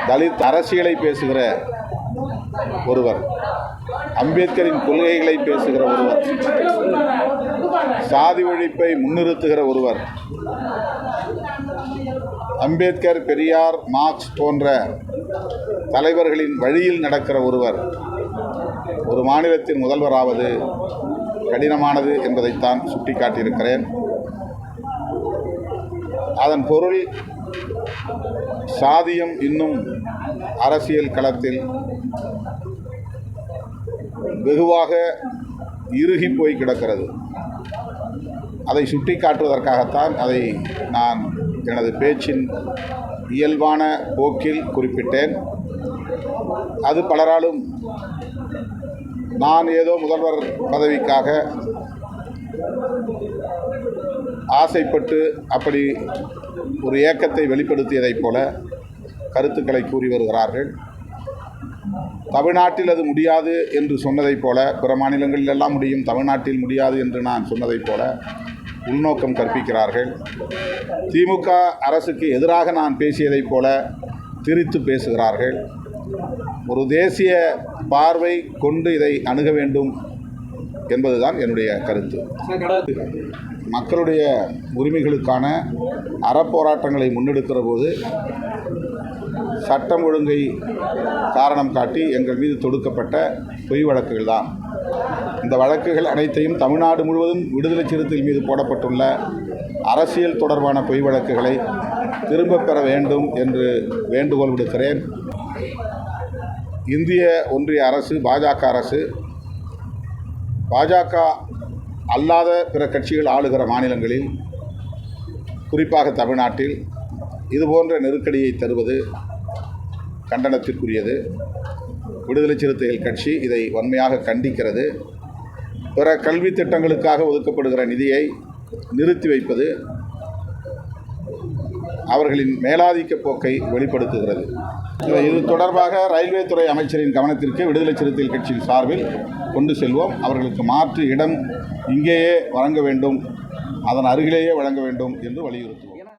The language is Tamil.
தலித் அரசியலை பேசுகிற ஒருவர், அம்பேத்கரின் கொள்கைகளை பேசுகிற ஒருவர், சாதி ஒழிப்பை முன்னிறுத்துகிற ஒருவர், அம்பேத்கர், பெரியார், மார்க்ஸ் போன்ற தலைவர்களின் வழியில் நடக்கிற ஒருவர் ஒரு மாநிலத்தின் முதல்வராவது கடினமானது என்பதைத்தான் சுட்டிக்காட்டியிருக்கிறேன். அதன் பொருள், சாதியம் இன்னும் அரசியல் களத்தில் வெகுவாக இறுகி போய் கிடக்கிறது. அதை சுட்டிக்காட்டுவதற்காகத்தான் அதை நான் எனது பேச்சின் இயல்பான போக்கில் குறிப்பிட்டேன். அது பலராலும் நான் ஏதோ முதல்வர் பதவிக்காக ஆசைப்பட்டு அப்படி ஒரு ஏக்கத்தை வெளிப்படுத்தியதைப் போல கருத்துக்களை கூறி வருகிறார்கள். தமிழ்நாட்டில் அது முடியாது என்று சொன்னதைப் போல, பிற மாநிலங்களில் எல்லாம் முடியும், தமிழ்நாட்டில் முடியாது என்று நான் சொன்னதைப் போல உள்நோக்கம் கற்பிக்கிறார்கள். திமுக அரசுக்கு எதிராக நான் பேசியதைப் போல திரித்து பேசுகிறார்கள். ஒரு தேசிய பார்வை கொண்டு இதை அணுக வேண்டும் என்பதுதான் என்னுடைய கருத்து. மக்களுடைய உரிமைகளுக்கான அறப்போராட்டங்களை முன்னெடுக்கிற போது சட்டம் ஒழுங்கை காரணம் காட்டி எங்கள் மீது தொடுக்கப்பட்ட பொய் வழக்குகள் தான். இந்த வழக்குகள் அனைத்தையும் தமிழ்நாடு முழுவதும் விடுதலை சிறுத்தைகள் மீது போடப்பட்டுள்ள அரசியல் தொடர்பான பொய் வழக்குகளை திரும்பப் பெற வேண்டும் என்று வேண்டுகோள் விடுக்கிறேன். இந்திய ஒன்றிய அரசு, பாஜக அரசு, பாஜக அல்லாத பிற கட்சிகள் ஆளுகிற மாநிலங்களில், குறிப்பாக தமிழ்நாட்டில் இதுபோன்ற நெருக்கடியை தருவது கண்டனத்திற்குரியது. விடுதலை சிறுத்தைகள் கட்சி இதை வன்மையாக கண்டிக்கிறது. பிற கல்வி திட்டங்களுக்காக ஒதுக்கப்படுகிற நிதியை நிறுத்தி வைப்பது அவர்களின் மேலாதிக்க போக்கை வெளிப்படுத்துகிறது. இது தொடர்பாக ரயில்வே துறை அமைச்சரின் கவனத்திற்கு விடுதலை சிறுத்தைகள் கட்சியின் சார்பில் கொண்டு செல்வோம். அவர்களுக்கு மாற்று இடம் இங்கேயே வழங்க வேண்டும், அதன் அருகிலேயே வழங்க வேண்டும் என்று வலியுறுத்துவோம்.